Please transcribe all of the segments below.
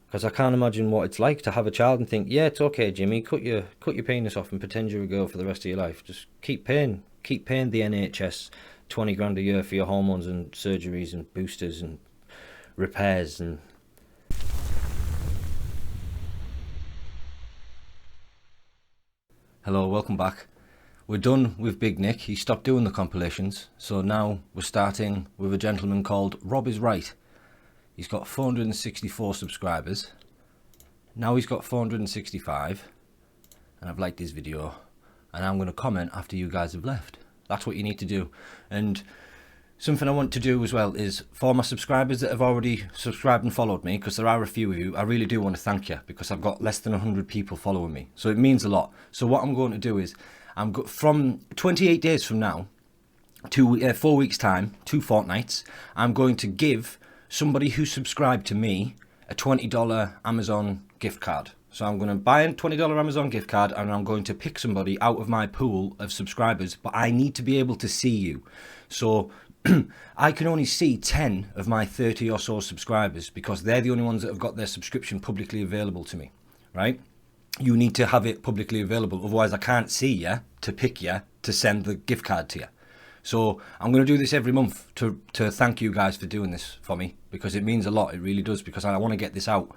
Because I can't imagine what it's like to have a child and think, yeah, it's okay, Jimmy, cut your penis off and pretend you're a girl for the rest of your life. Just keep paying the NHS 20 grand a year for your hormones and surgeries and boosters and repairs and... Hello, welcome back. We're done with Big Nick. He stopped doing the compilations, so now we're starting with a gentleman called Rob is Right. He's got 464 subscribers. Now he's got 465, and I've liked his video, and I'm going to comment after you guys have left. That's what you need to do. And something I want to do as well is, for my subscribers that have already subscribed and followed me, because there are a few of you, I really do want to thank you, because I've got less than 100 people following me, so it means a lot. So what I'm going to do is, from 28 days from now to 4 weeks time, 2 fortnights, I'm going to give somebody who subscribed to me a $20 Amazon gift card. So I'm going to buy a $20 Amazon gift card, and I'm going to pick somebody out of my pool of subscribers, but I need to be able to see you. So I can only see 10 of my 30 or so subscribers, because they're the only ones that have got their subscription publicly available to me, right? You need to have it publicly available, otherwise I can't see you to pick you to send the gift card to you. So I'm going to do this every month to thank you guys for doing this for me, because it means a lot. It really does, because I want to get this out.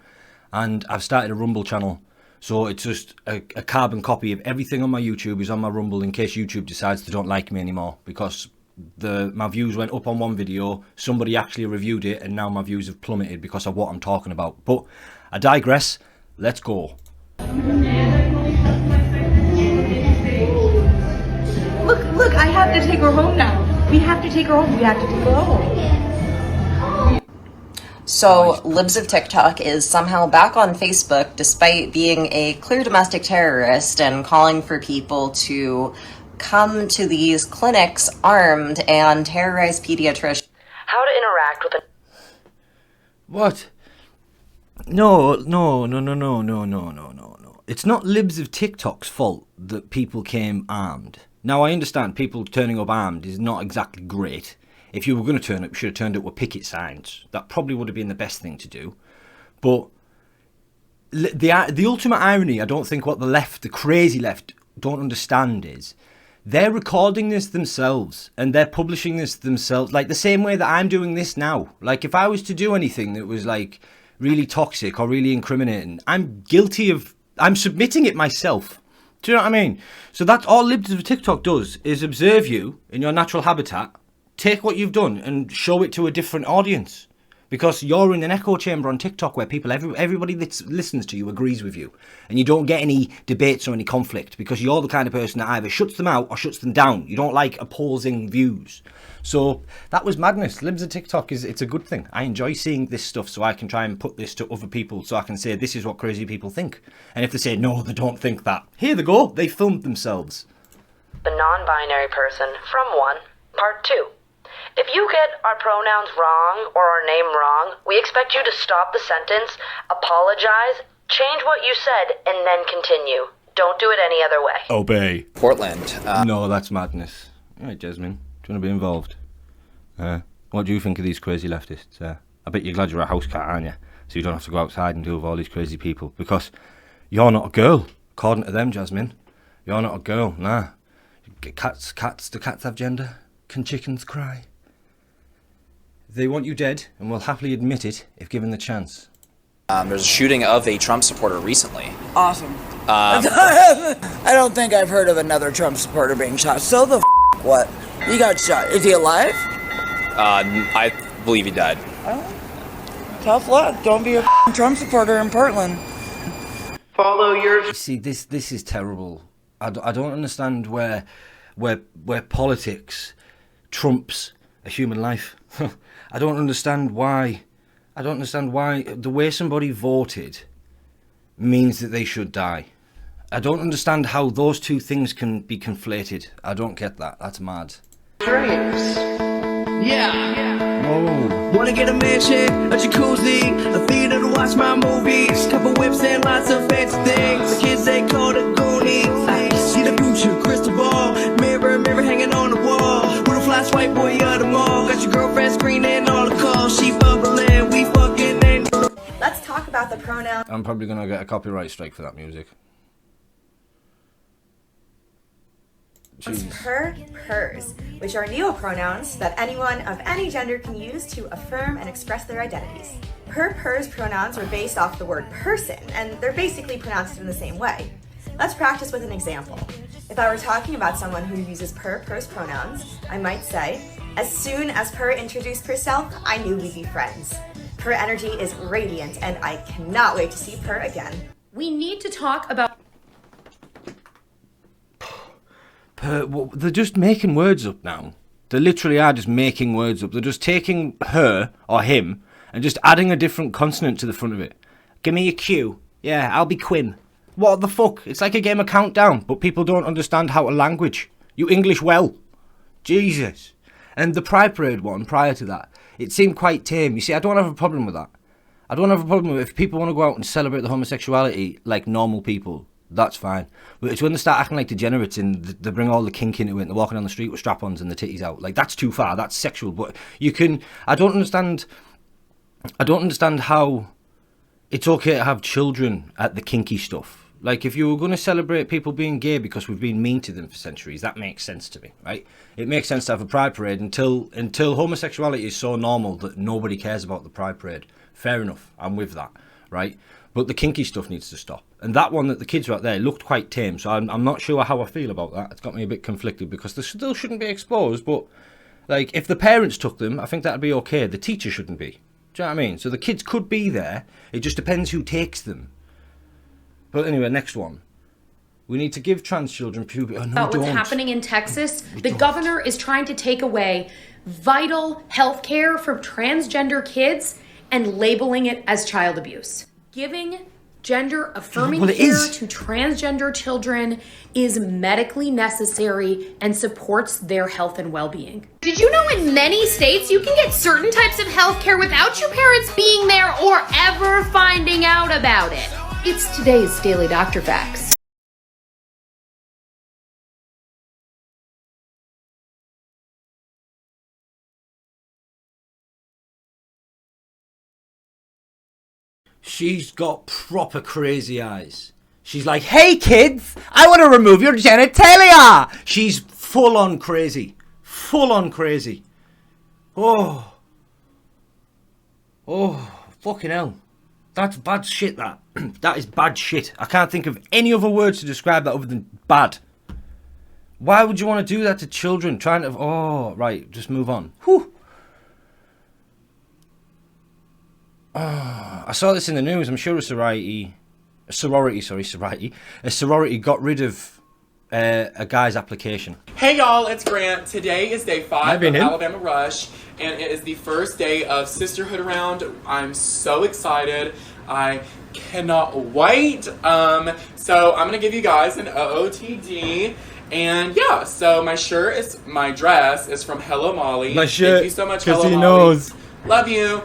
And I've started a Rumble channel, so it's just a carbon copy of everything on my YouTube is on my Rumble, in case YouTube decides they don't like me anymore, because my views went up on one video, somebody actually reviewed it, and now my views have plummeted because of what I'm talking about. But I digress. Let's go. Look, I have to take her home now. We have to take her home. We have to take her home. So, Libs of TikTok is somehow back on Facebook despite being a clear domestic terrorist and calling for people to come to these clinics armed and terrorize pediatricians. How to interact with a... What? No. It's not Libs of TikTok's fault that people came armed. Now, I understand people turning up armed is not exactly great. If you were going to turn up, you should have turned up with picket signs. That probably would have been the best thing to do. But the ultimate irony, I don't think what the left, the crazy left, don't understand is they're recording this themselves and they're publishing this themselves, like the same way that I'm doing this now. Like, if I was to do anything that was like really toxic or really incriminating, I'm submitting it myself. Do you know what I mean? So that's all Libs of TikTok does, is observe you in your natural habitat, take what you've done and show it to a different audience. Because you're in an echo chamber on TikTok where everybody that listens to you agrees with you. And you don't get any debates or any conflict, because you're the kind of person that either shuts them out or shuts them down. You don't like opposing views. So that was madness. Libs of TikTok, it's a good thing. I enjoy seeing this stuff, so I can try and put this to other people, so I can say this is what crazy people think. And if they say no, they don't think that, here they go, they filmed themselves. The non-binary person from 1, part 2. If you get our pronouns wrong or our name wrong, we expect you to stop the sentence, apologize, change what you said, and then continue. Don't do it any other way. Obey. Portland. No, that's madness. All right, Jasmine, do you want to be involved? What do you think of these crazy leftists? I bet you're glad you're a house cat, aren't you? So you don't have to go outside and deal with all these crazy people. Because you're not a girl, according to them, Jasmine. You're not a girl, nah. Do cats have gender? Can chickens cry? They want you dead and will happily admit it if given the chance. There's a shooting of a Trump supporter recently. Awesome. I don't think I've heard of another Trump supporter being shot. So the what? He got shot. Is he alive? I believe he died. Oh, tough luck. Don't be a Trump supporter in Portland. Follow your... You see, this is terrible. I don't understand where politics trumps a human life. I don't understand why the way somebody voted means that they should die. I don't understand how those two things can be conflated. I don't get that. That's mad. Drinks. Yeah. Whoa. Wanna get a mansion, a jacuzzi, a theater to watch my movies, couple whips and lots of fancy things. The kids they call the Goonies. See the future, crystal ball, mirror hanging on the wall. With a flash white boy of the mall. Got your girlfriend screening all the calls. She bubbling, we fucking and... Let's talk about the pronouns I'm probably going to get a copyright strike for that music. Jeez. per, pers, which are neopronouns that anyone of any gender can use to affirm and express their identities. Per, pers pronouns are based off the word person, and they're basically pronounced in the same way. Let's practice with an example. If I were talking about someone who uses per, pers pronouns, I might say, as soon as Per introduced herself, I knew we'd be friends. Her energy is radiant, and I cannot wait to see Per again. We need to talk about... Well, they're just making words up now. They literally are just making words up. They're just taking her or him and just adding a different consonant to the front of it. Give me a Q. Yeah, I'll be Quinn. What the fuck? It's like a game of Countdown, but people don't understand how to language. You English well. Jesus. And the Pride Parade one, prior to that, it seemed quite tame. You see, I don't have a problem with that. I don't have a problem with if people want to go out and celebrate the homosexuality like normal people. That's fine. But it's when they start acting like degenerates and they bring all the kink into it and they're walking down the street with strap-ons and the titties out. Like, that's too far. That's sexual. But you can... I don't understand how it's okay to have children at the kinky stuff. Like, if you were going to celebrate people being gay because we've been mean to them for centuries, that makes sense to me, right? It makes sense to have a pride parade until homosexuality is so normal that nobody cares about the pride parade. Fair enough. I'm with that, right? But the kinky stuff needs to stop. And that one that the kids were out there looked quite tame, so I'm not sure how I feel about that. It's got me a bit conflicted because they still shouldn't be exposed, but, like, if the parents took them, I think that'd be okay. The teacher shouldn't be. Do you know what I mean? So the kids could be there. It just depends who takes them. But anyway, next one. We need to give trans children puberty. Oh, no, about what's happening in Texas. The governor is trying to take away vital health care from transgender kids and labeling it as child abuse. Giving gender affirming care to transgender children is medically necessary and supports their health and well-being. Did you know in many states you can get certain types of health care without your parents being there or ever finding out about it? It's today's Daily Doctor Facts. She's got proper crazy eyes. She's like, hey kids, I want to remove your genitalia. She's full on crazy. Full on crazy. Oh, fucking hell. That's bad shit, that. That is bad shit. I can't think of any other words to describe that other than bad. Why would you want to do that to children? Trying to... Oh, right, just move on. Whew. I saw this in the news. I'm sure a sorority got rid of a guy's application. Hey y'all, it's Grant. Today is day 5 of Alabama Rush, and it is the first day of Sisterhood Around. I'm so excited. I cannot wait. So I'm gonna give you guys an OOTD. And yeah, so my dress is from Hello Molly. My shirt. Thank you so much, Hello Molly. Knows. Love you.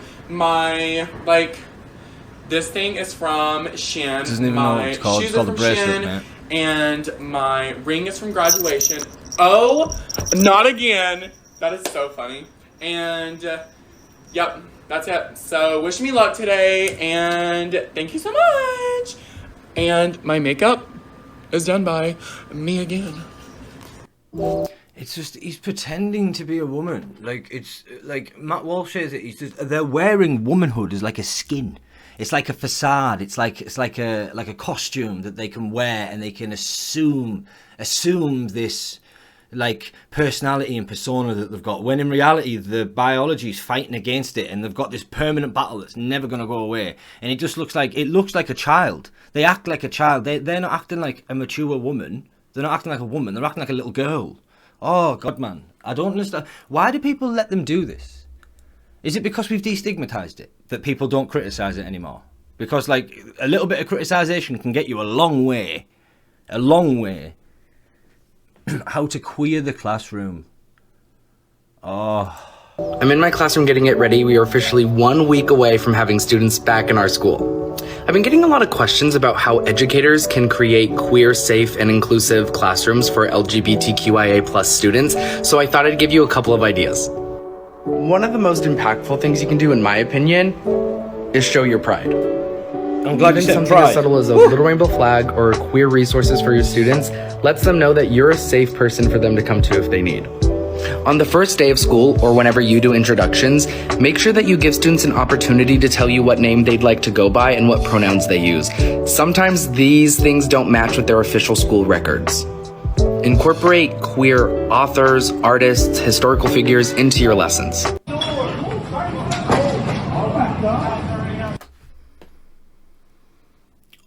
This thing is from Shein. Doesn't even know what it's called. Shoes It's called are a from bracelet, Shein, man. and my ring is from graduation. Oh, not again. That is so funny. And, yep, that's it. So, wish me luck today, and thank you so much. And my makeup is done by me again. It's just, he's pretending to be a woman. Like, it's, like, Matt Walsh says it, they're wearing womanhood as like a skin. It's like a facade. It's like a costume that they can wear and they can assume this, like, personality and persona that they've got. When in reality, the biology is fighting against it and they've got this permanent battle that's never going to go away. And it looks like a child. They act like a child. They're not acting like a mature woman. They're not acting like a woman. They're acting like a little girl. Oh, God, man. I don't understand. Why do people let them do this? Is it because we've destigmatized it, that people don't criticize it anymore? Because, like, a little bit of criticization can get you a long way. A long way. How to queer the classroom. Oh. I'm in my classroom getting it ready. We are officially 1 week away from having students back in our school. I've been getting a lot of questions about how educators can create queer, safe, and inclusive classrooms for LGBTQIA+ students, so I thought I'd give you a couple of ideas. One of the most impactful things you can do, in my opinion, is show your pride. I'm glad you said something as subtle as a little rainbow flag or queer resources for your students lets them know that you're a safe person for them to come to if they need. On the first day of school, or whenever you do introductions, make sure that you give students an opportunity to tell you what name they'd like to go by and what pronouns they use. Sometimes these things don't match with their official school records. Incorporate queer authors, artists, historical figures into your lessons.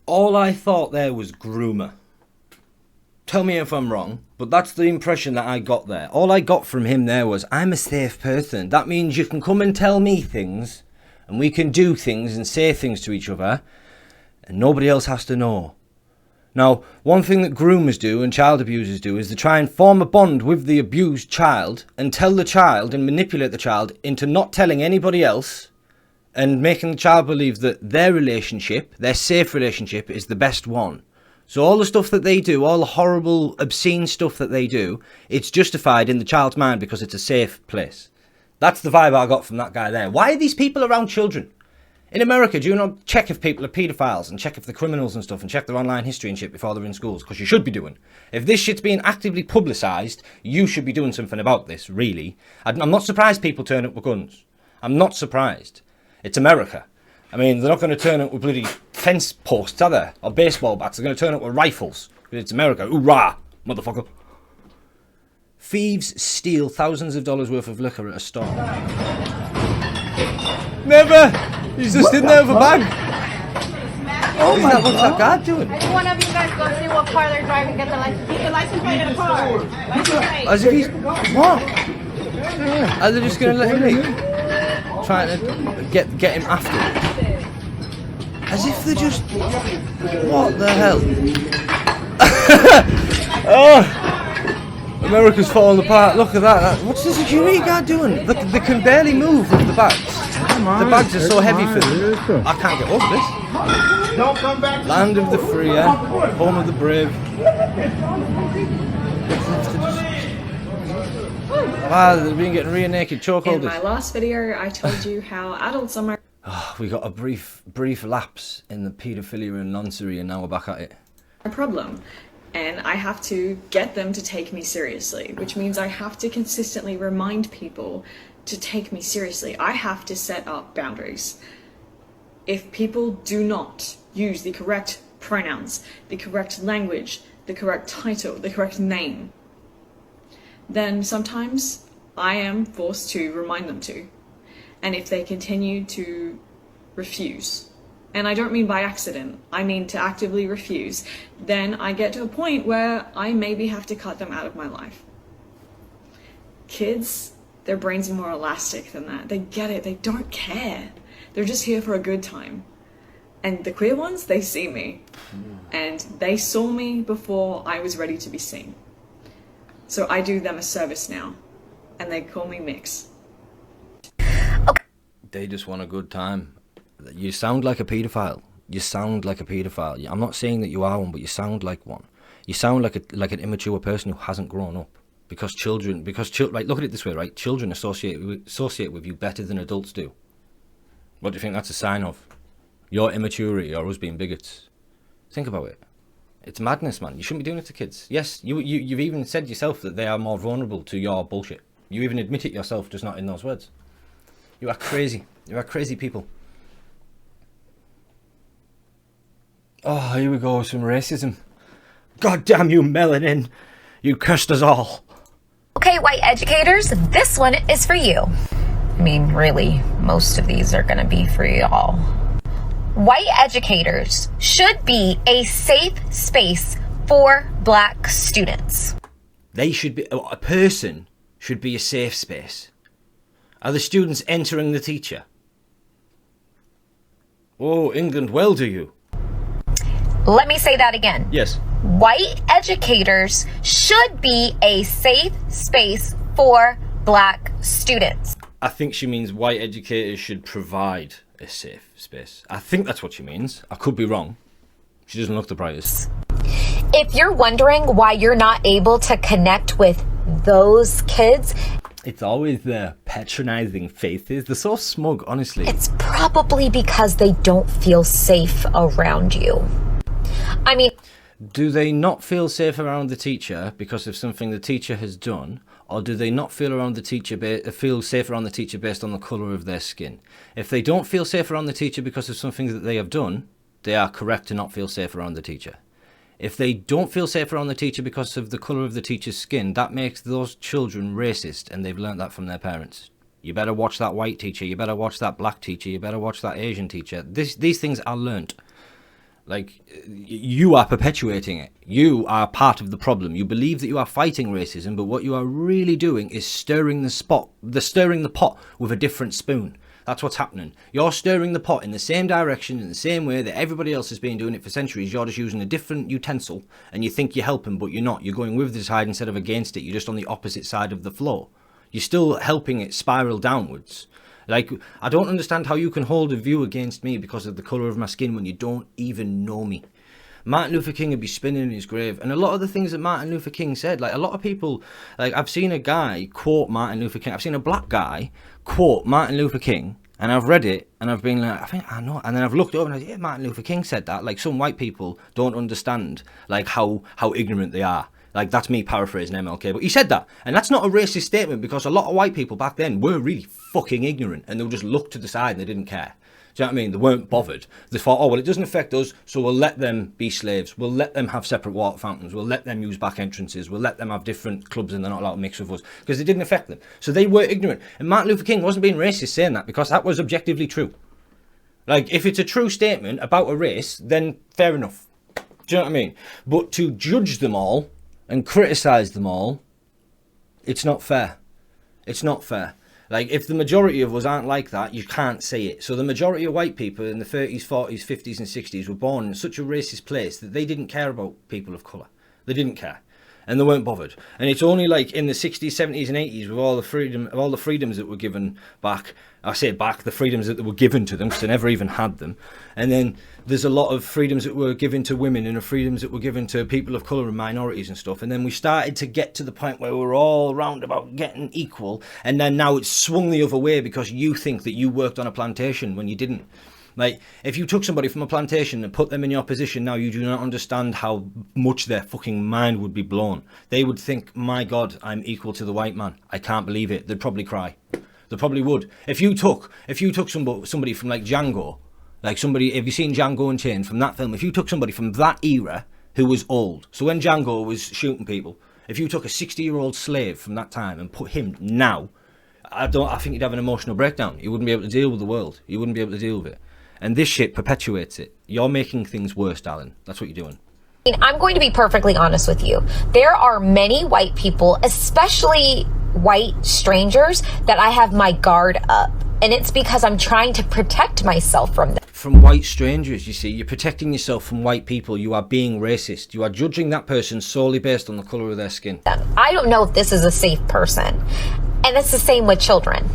All I thought there was groomer. Tell me if I'm wrong, but that's the impression that I got there. All I got from him there was, I'm a safe person. That means you can come and tell me things, and we can do things and say things to each other, and nobody else has to know. Now, one thing that groomers do and child abusers do is they try and form a bond with the abused child and tell the child and manipulate the child into not telling anybody else and making the child believe that their relationship, their safe relationship, is the best one. So all the stuff that they do, all the horrible, obscene stuff that they do, it's justified in the child's mind because it's a safe place. That's the vibe I got from that guy there. Why are these people around children? In America, do you not check if people are paedophiles and check if they're criminals and stuff and check their online history and shit before they're in schools? Because you should be doing. If this shit's being actively publicised, you should be doing something about this, really. I'm not surprised people turn up with guns. I'm not surprised. It's America. I mean, they're not going to turn up with bloody fence posts, are they? Or baseball bats. They're going to turn up with rifles. It's America. Hoorah, motherfucker. Thieves steal thousands of dollars worth of liquor at a store. Never! He's just in there with a bag. Oh my God. What's that guy doing? I just one of you guys go see what car they're driving, get the license. Get the license plate of the car. License plate. As if he's... What? Are they just going to let him leave? Trying to get him after him. As if they're just... What the hell? Oh! America's falling apart. Look at that. What's the security guard doing? They can barely move with the bags. The bags are so heavy for them. I can't get over this. Land of the free, home of the brave. Wow, they've been getting rear naked chokeholders. In my last video, I told you how adults are we got a brief lapse in the paedophilia and noncery, and now we're back at it. a problem. And I have to get them to take me seriously, which means I have to consistently remind people to take me seriously. I have to set up boundaries. If people do not use the correct pronouns, the correct language, the correct title, the correct name, then sometimes I am forced to remind them to. And if they continue to refuse, and I don't mean by accident, I mean to actively refuse, then I get to a point where I maybe have to cut them out of my life. Kids, their brains are more elastic than that. They get it, they don't care. They're just here for a good time. And the queer ones, they see me. And they saw me before I was ready to be seen. So I do them a service now. And they call me Mix. Okay. They just want a good time. You sound like a paedophile. You sound like a paedophile. I'm not saying that you are one, but you sound like one. You sound like an immature person who hasn't grown up. Because children, right, look at it this way, right? Children associate with you better than adults do. What do you think that's a sign of? Your immaturity or us being bigots? Think about it. It's madness, man. You shouldn't be doing it to kids. Yes, you've even said yourself that they are more vulnerable to your bullshit. You even admit it yourself, just not in those words. You are crazy. You are crazy people. Oh, here we go, some racism. God damn you, melanin. You cursed us all. Okay, white educators, this one is for you. I mean, really, most of these are gonna be for y'all. White educators should be a safe space for black students. They should be, a person should be a safe space. Are the students entering the teacher? Oh, England, well do you? Let me say that again. Yes. White educators should be a safe space for black students. I think she means white educators should provide a safe space. I think that's what she means. I could be wrong. She doesn't look the brightest. If you're wondering why you're not able to connect with those kids, it's always the patronizing faces. They're so smug, honestly. It's probably because they don't feel safe around you. I mean, do they not feel safe around the teacher because of something the teacher has done, or do they not feel around the teacher feel safe around the teacher based on the colour of their skin? If they don't feel safe around the teacher because of something that they have done, they are correct to not feel safe around the teacher. If they don't feel safe around the teacher because of the colour of the teacher's skin, that makes those children racist, and they've learnt that from their parents. You better watch that white teacher, you better watch that black teacher, you better watch that Asian teacher. These things are learnt. Like, you are perpetuating it. You are part of the problem. You believe that you are fighting racism, but what you are really doing is stirring the pot with a different spoon. That's what's happening. You're stirring the pot in the same direction, in the same way that everybody else has been doing it for centuries. You're just using a different utensil, and you think you're helping, but you're not. You're going with the tide instead of against it. You're just on the opposite side of the flow. You're still helping it spiral downwards. Like, I don't understand how you can hold a view against me because of the colour of my skin when you don't even know me. Martin Luther King would be spinning in his grave. And a lot of the things that Martin Luther King said, like, a lot of people, like, I've seen a guy quote Martin Luther King. I've seen a black guy quote Martin Luther King, and I've read it, and I've been like, I think I know. And then I've looked over and I said, yeah, Martin Luther King said that. Like, some white people don't understand, like, how ignorant they are. Like, that's me paraphrasing MLK, but he said that. And that's not a racist statement, because a lot of white people back then were really fucking ignorant, and they would just look to the side and they didn't care. Do you know what I mean? They weren't bothered. They thought, oh, well, it doesn't affect us, so we'll let them be slaves. We'll let them have separate water fountains. We'll let them use back entrances. We'll let them have different clubs and they're not allowed to mix with us, because it didn't affect them. So they were ignorant. And Martin Luther King wasn't being racist saying that, because that was objectively true. Like, if it's a true statement about a race, then fair enough. Do you know what I mean? But to judge them all and criticise them all, it's not fair. It's not fair. Like, if the majority of us aren't like that, you can't say it. So the majority of white people in the 30s, 40s, 50s and 60s were born in such a racist place that they didn't care about people of colour. They didn't care. And they weren't bothered. And it's only like in the 60s, 70s and 80s, with all the freedoms that were given back, I say back, the freedoms that were given to them, because they never even had them. And then there's a lot of freedoms that were given to women, and the freedoms that were given to people of colour and minorities and stuff. And then we started to get to the point where we're all round about getting equal. And then now it's swung the other way because you think that you worked on a plantation when you didn't. Like, if you took somebody from a plantation and put them in your position now, you do not understand how much their fucking mind would be blown. They would think, my God, I'm equal to the white man. I can't believe it. They'd probably cry. They probably would. If you took somebody from like Django, like somebody, have you seen Django Unchained from that film? If you took somebody from that era who was old, so when Django was shooting people, if you took a 60-year-old slave from that time and put him now, I think you'd have an emotional breakdown. You wouldn't be able to deal with the world. You wouldn't be able to deal with it. And this shit perpetuates it. You're making things worse, darling. That's what you're doing. I'm going to be perfectly honest with you. There are many white people, especially white strangers, that I have my guard up. And it's because I'm trying to protect myself from them. From white strangers, you see. You're protecting yourself from white people. You are being racist. You are judging that person solely based on the colour of their skin. I don't know if this is a safe person. And it's the same with children.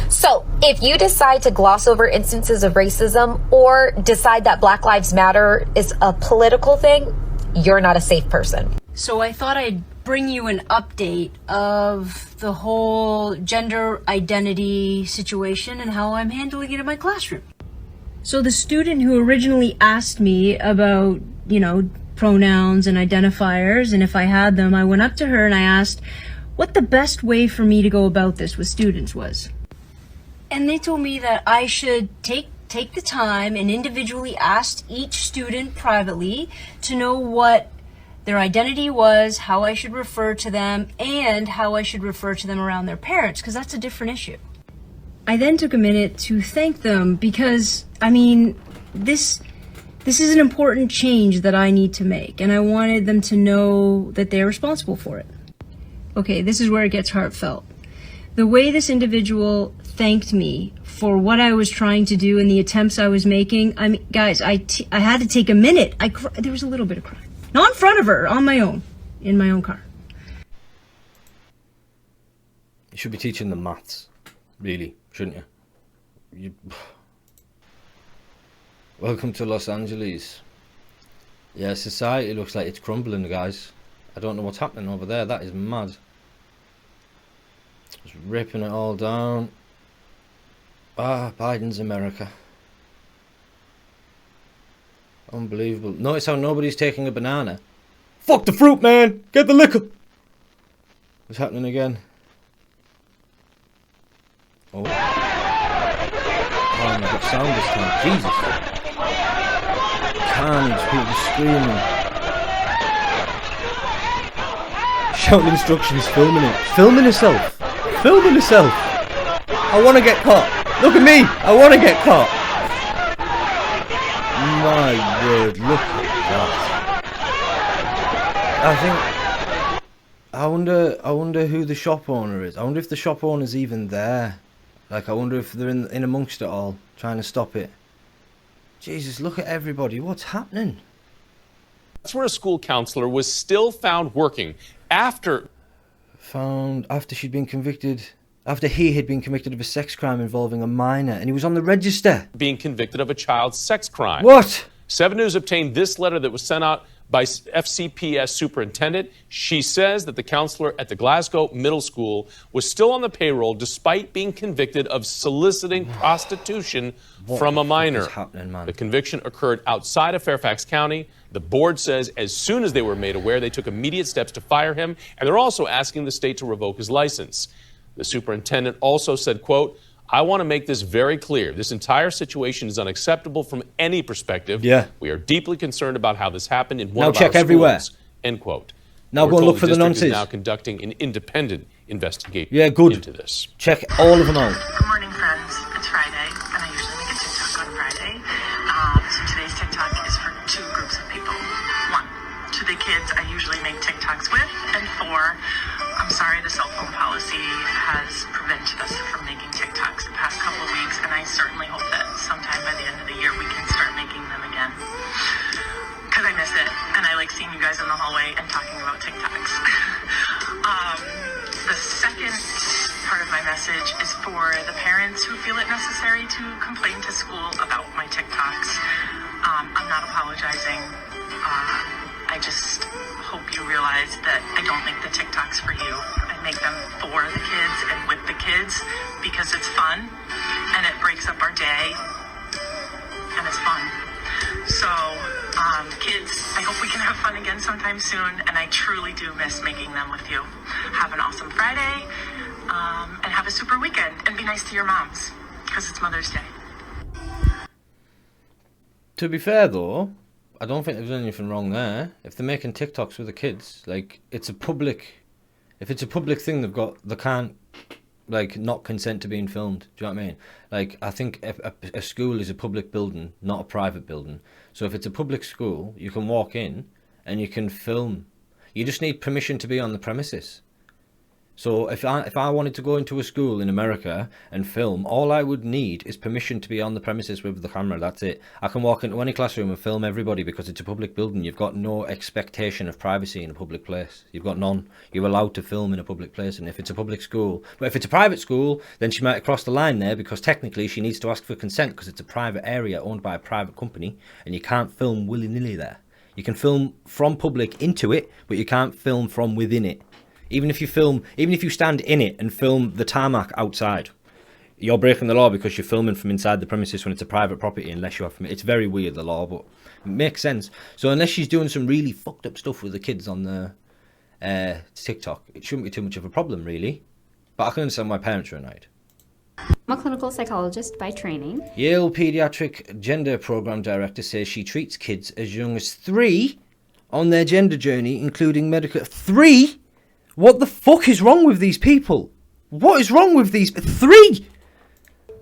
So if you decide to gloss over instances of racism or decide that Black Lives Matter is a political thing, you're not a safe person. So I thought I'd bring you an update of the whole gender identity situation and how I'm handling it in my classroom. So the student who originally asked me about, pronouns and identifiers, and if I had them, I went up to her and I asked what the best way for me to go about this with students was. And they told me that I should take the time and individually ask each student privately to know what their identity was, how I should refer to them, and how I should refer to them around their parents, because that's a different issue. I then took a minute to thank them because, this is an important change that I need to make, and I wanted them to know that they're responsible for it. Okay, this is where it gets heartfelt. The way this individual thanked me for what I was trying to do and the attempts I was making, guys, I had to take a minute. There was a little bit of crying. Not in front of her, on my own, in my own car. You should be teaching them maths, really, shouldn't you? Welcome to Los Angeles. Yeah, society looks like it's crumbling, guys. I don't know what's happening over there. That is mad. Just ripping it all down. Ah, Biden's America. Unbelievable. Notice how nobody's taking a banana. Fuck the fruit, man! Get the liquor! What's happening again? Oh. Oh, my God, sound this time. Jesus. Carnage, people screaming. Shouting instructions, filming it. Filming herself. Filming herself. I want to get caught. Look at me. I want to get caught. My word, look at that. I wonder who the shop owner is. I wonder if the shop owner's even there. Like, I wonder if they're in amongst it all, trying to stop it. Jesus, look at everybody. What's happening? That's where a school counselor was still found working after she'd been convicted. After he had been convicted of a sex crime involving a minor, and he was on the register. Being convicted of a child sex crime. What? 7 News obtained this letter that was sent out by FCPS superintendent. She says that the counselor at the Glasgow Middle School was still on the payroll despite being convicted of soliciting prostitution from a minor. What is happening, man? The conviction occurred outside of Fairfax County. The board says as soon as they were made aware, they took immediate steps to fire him, and they're also asking the state to revoke his license. The superintendent also said, quote, I want to make this very clear. This entire situation is unacceptable from any perspective. Yeah. We are deeply concerned about how this happened in one Now of check our everywhere. schools. End quote. Now We're go and told look for the district is nonces. now conducting an independent investigation into this. Check all of them out. Good morning, friends. It's Friday, and I usually make a TikTok on Friday. So today's TikTok is for 2 groups of people. 1, to the kids I usually make TikToks with, and 4, I'm sorry the cell phone policy has prevented us from making TikToks the past couple of weeks, and I certainly hope that sometime by the end of the year we can start making them again. Because I miss it, and I like seeing you guys in the hallway and talking about TikToks. The second part of my message is for the parents who feel it necessary to complain to school about my TikToks. I'm not apologizing. I just hope you realize that I don't make the TikToks for you. I make them for the kids and with the kids because it's fun and it breaks up our day and it's fun. So, kids, I hope we can have fun again sometime soon, and I truly do miss making them with you. Have an awesome Friday, and have a super weekend, and be nice to your moms, because it's Mother's Day. To be fair, though, I don't think there's anything wrong there. If they're making TikToks with the kids, like, if it's a public thing, they can't, like, not consent to being filmed. Do you know what I mean? Like, I think a school is a public building, not a private building. So if it's a public school, you can walk in and you can film. You just need permission to be on the premises. So if I wanted to go into a school in America and film, all I would need is permission to be on the premises with the camera. That's it. I can walk into any classroom and film everybody because it's a public building. You've got no expectation of privacy in a public place. You've got none. You're allowed to film in a public place. And if it's a public school, but if it's a private school, then she might cross the line there because technically she needs to ask for consent because it's a private area owned by a private company and you can't film willy-nilly there. You can film from public into it, but you can't film from within it. Even if you stand in it and film the tarmac outside, you're breaking the law because you're filming from inside the premises when it's a private property unless you have permission. It's very weird, the law, but it makes sense. So unless she's doing some really fucked up stuff with the kids on the TikTok, it shouldn't be too much of a problem, really. But I can understand why parents are annoyed. I'm a clinical psychologist by training. Yale Pediatric Gender Program Director says she treats kids as young as 3 on their gender journey, including medical... 3? What the fuck is wrong with these people? What is wrong with these... 3?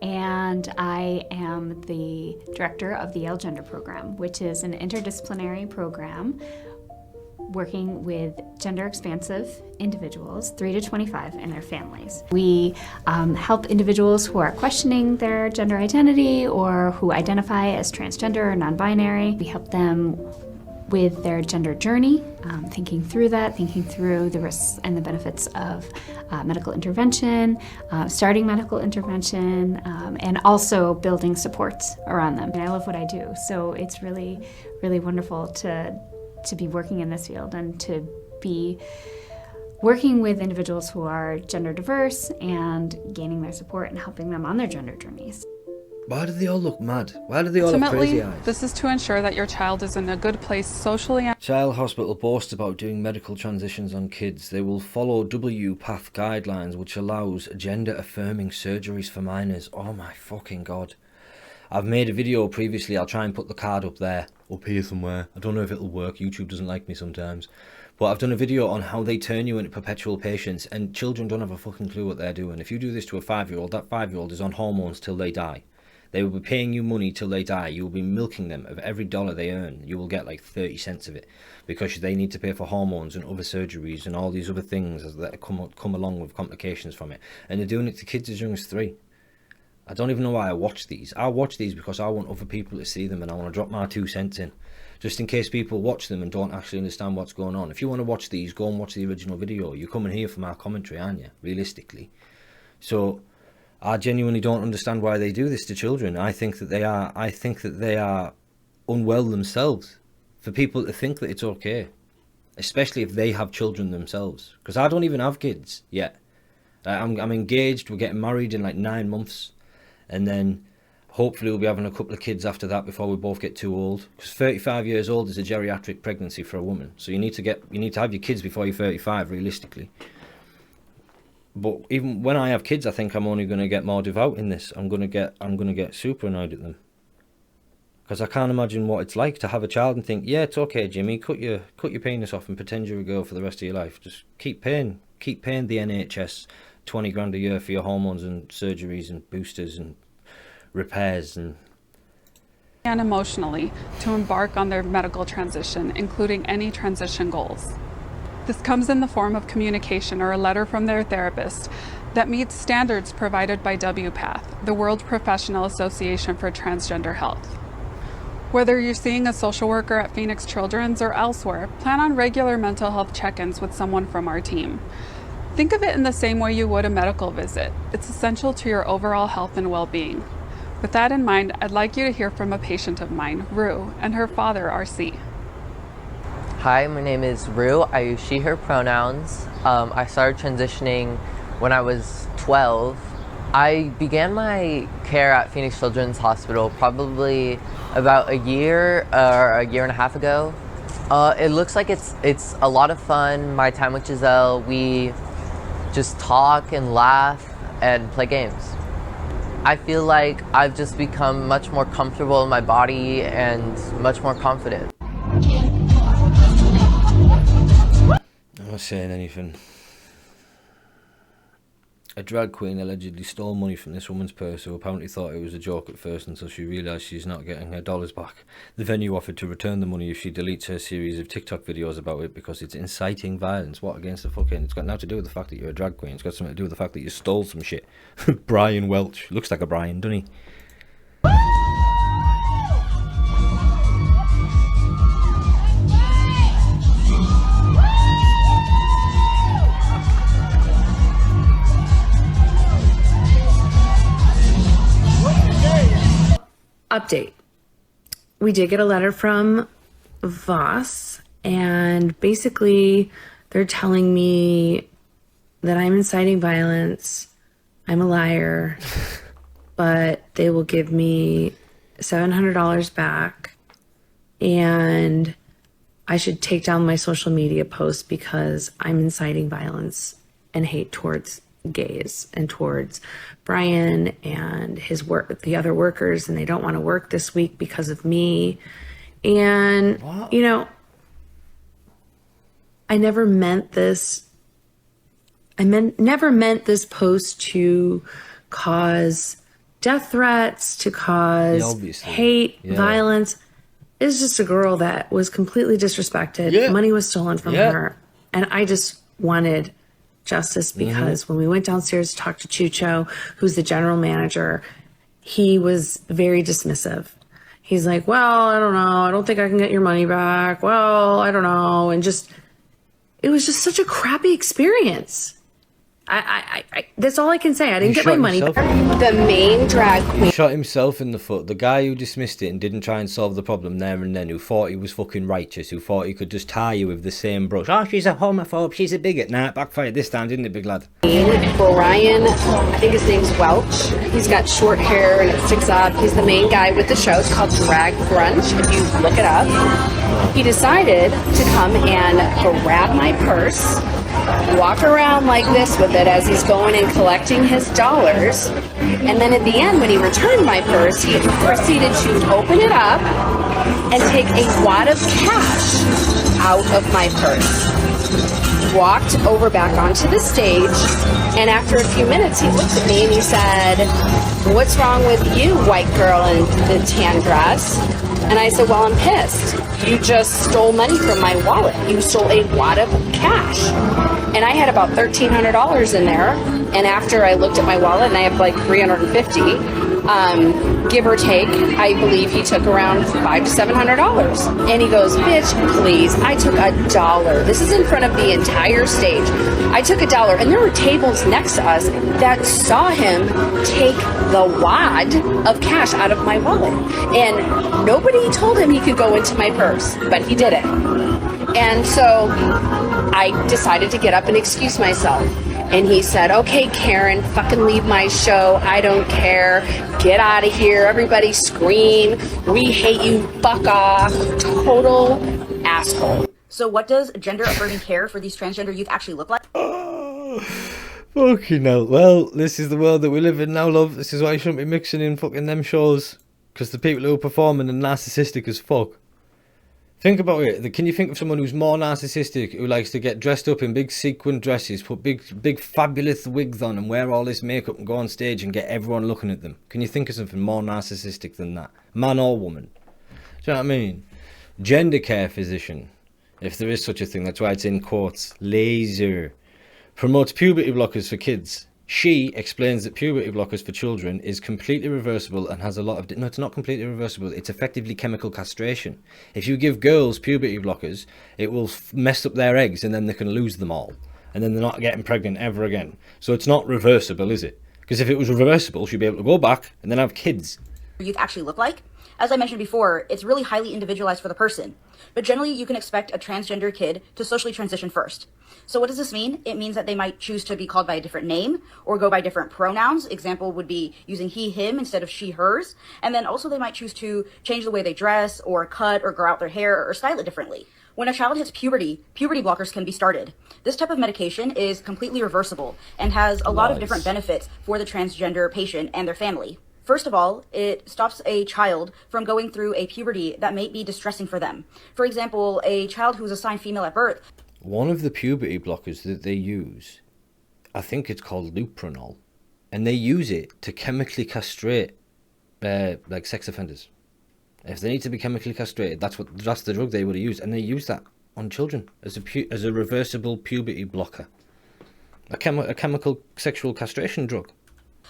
And I am the director of the Yale Gender Program, which is an interdisciplinary program working with gender expansive individuals, 3 to 25, and their families. We help individuals who are questioning their gender identity or who identify as transgender or non-binary. We help them with their gender journey, thinking through the risks and the benefits of medical intervention, starting medical intervention, and also building supports around them. And I love what I do, so it's really, really wonderful to be working in this field and to be working with individuals who are gender diverse and gaining their support and helping them on their gender journeys. Why do they all look mad? Why do they all have crazy eyes? This is to ensure that your child is in a good place socially. Child Hospital boasts about doing medical transitions on kids. They will follow WPATH guidelines, which allows gender-affirming surgeries for minors. Oh my fucking god. I've made a video previously. I'll try and put the card up there, up here somewhere. I don't know if it'll work. YouTube doesn't like me sometimes. But I've done a video on how they turn you into perpetual patients, and children don't have a fucking clue what they're doing. If you do this to a 5-year-old, that 5-year-old is on hormones till they die. They will be paying you money till they die. You will be milking them of every dollar they earn. You will get like 30 cents of it because they need to pay for hormones and other surgeries and all these other things that come along with complications from it. And they're doing it to kids as young as 3. I don't even know why I watch these. I watch these because I want other people to see them and I want to drop my 2 cents in. Just in case people watch them and don't actually understand what's going on. If you want to watch these, go and watch the original video. You're coming here for my commentary, aren't you? Realistically. So I genuinely don't understand why they do this to children. I think that they are unwell themselves for people to think that it's okay, especially if they have children themselves. Because I don't even have kids yet. I'm engaged. We're getting married in like 9 months, and then hopefully we'll be having a couple of kids after that before we both get too old. Because 35 years old is a geriatric pregnancy for a woman. So you need to have your kids before you're 35, realistically. But even when I have kids, I think I'm only going to get more devout in this. I'm going to get super annoyed at them. Because I can't imagine what it's like to have a child and think, yeah, it's okay, Jimmy, cut your penis off and pretend you're a girl for the rest of your life. Just keep paying the NHS 20 grand a year for your hormones and surgeries and boosters and repairs and Emotionally to embark on their medical transition, including any transition goals. This comes in the form of communication or a letter from their therapist that meets standards provided by WPATH, the World Professional Association for Transgender Health. Whether you're seeing a social worker at Phoenix Children's or elsewhere, plan on regular mental health check-ins with someone from our team. Think of it in the same way you would a medical visit. It's essential to your overall health and well-being. With that in mind, I'd like you to hear from a patient of mine, Rue, and her father, RC. Hi, my name is Rue. I use she, her pronouns. I started transitioning when I was 12. I began my care at Phoenix Children's Hospital probably about a year or a year and a half ago. It looks like it's a lot of fun. My time with Giselle, we just talk and laugh and play games. I feel like I've just become much more comfortable in my body and much more confident. I'm not saying anything. A drag queen allegedly stole money from this woman's purse, who apparently thought it was a joke at first until she realised she's not getting her dollars back. The venue offered to return the money if she deletes her series of TikTok videos about it because it's inciting violence. What against the fucking... It's got nothing to do with the fact that you're a drag queen. It's got something to do with the fact that you stole some shit. Brian Welch. Looks like a Brian, doesn't he? Update. We did get a letter from Voss, and basically they're telling me that I'm inciting violence, I'm a liar, but they will give me $700 back, and I should take down my social media posts because I'm inciting violence and hate towards gays and towards Brian and his work, the other workers, and they don't want to work this week because of me. And you know, I never meant this. Never meant this post to cause death threats, to cause hate, violence. It's just a girl that was completely disrespected. Money was stolen from her, and I just wanted justice because when we went downstairs to talk to Chucho, who's the general manager, he was very dismissive. He's like, well, I don't know. I don't think I can get your money back. Well, I don't know. And just, it was just such a crappy experience. That's all I can say. I didn't get my money back. The main drag queen. He shot himself in the foot. The guy who dismissed it and didn't try and solve the problem there and then, who thought he was fucking righteous, who thought he could just tie you with the same brush. Oh, she's a homophobe, she's a bigot. Nah, it backfired this time, didn't it, big lad? Brian, I think his name's Welch. He's got short hair and it sticks up. He's the main guy with the show. It's called Drag Brunch, if you look it up. He decided to come and grab my purse, walk around like this with it as he's going and collecting his dollars, and then at the end, when he returned my purse, he proceeded to open it up and take a wad of cash out of my purse. Walked over back onto the stage, and after a few minutes, he looked at me and he said, "What's wrong with you, white girl in the tan dress?" And I said, "Well, I'm pissed. You just stole money from my wallet. You stole a wad of cash." And I had about $1,300 in there. And after I looked at my wallet, and I have like $350, give or take, I believe he took around $500 to $700. And he goes, "Bitch, please, I took $1. This is in front of the entire stage. I took $1, and there were tables next to us that saw him take the wad of cash out of my wallet. And nobody told him he could go into my purse, but he did it. And so I decided to get up and excuse myself. And he said, "Okay, Karen, fucking leave my show. I don't care. Get out of here. Everybody scream. We hate you. Fuck off." Total asshole. So what does gender-affirming care for these transgender youth actually look like? Fucking hell. Well, this is the world that we live in now, love. This is why you shouldn't be mixing in fucking them shows. Because the people who are performing are narcissistic as fuck. Think about it. Can you think of someone who's more narcissistic, who likes to get dressed up in big sequin dresses, put big fabulous wigs on and wear all this makeup and go on stage and get everyone looking at them? Can you think of something more narcissistic than that? Man or woman? Do you know what I mean? Gender care physician, if there is such a thing, that's why it's in quotes, laser, promotes puberty blockers for kids. She explains that puberty blockers for children is completely reversible and has a lot of... No, it's not completely reversible. It's effectively chemical castration. If you give girls puberty blockers, it will mess up their eggs and then they can lose them all. And then they're not getting pregnant ever again. So it's not reversible, is it? Because if it was reversible, she'd be able to go back and then have kids. Youth actually look like? As I mentioned before, it's really highly individualized for the person. But generally, you can expect a transgender kid to socially transition first. So what does this mean? It means that they might choose to be called by a different name or go by different pronouns. Example would be using he, him instead of she, hers. And then also they might choose to change the way they dress or cut or grow out their hair or style it differently. When a child hits puberty, puberty blockers can be started. This type of medication is completely reversible and has a lot of different benefits for the transgender patient and their family. First of all, it stops a child from going through a puberty that may be distressing for them. For example, a child who's assigned female at birth. One of the puberty blockers that they use, I think it's called Lupronol, and they use it to chemically castrate like sex offenders. If they need to be chemically castrated, that's the drug they would have used, and they use that on children as a reversible puberty blocker, a chemical sexual castration drug.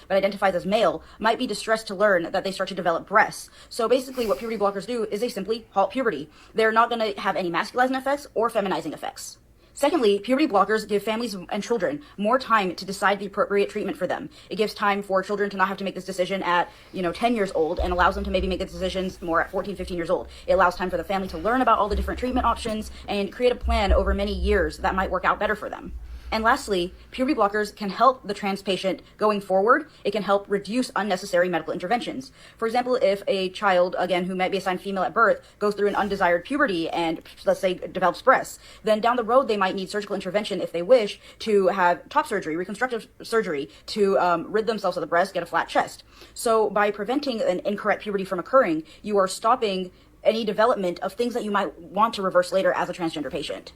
But identifies as male might be distressed to learn that they start to develop breasts. So basically what puberty blockers do is they simply halt puberty. They're not going to have any masculizing effects or feminizing effects. Secondly, puberty blockers give families and children more time to decide the appropriate treatment for them. It gives time for children to not have to make this decision at, 10 years old and allows them to maybe make the decisions more at 14, 15 years old. It allows time for the family to learn about all the different treatment options and create a plan over many years that might work out better for them. And lastly, puberty blockers can help the trans patient going forward. It can help reduce unnecessary medical interventions. For example, if a child, again, who might be assigned female at birth, goes through an undesired puberty and, let's say, develops breasts, then down the road they might need surgical intervention if they wish to have top surgery, reconstructive surgery, to rid themselves of the breast, get a flat chest. So by preventing an incorrect puberty from occurring, you are stopping any development of things that you might want to reverse later as a transgender patient.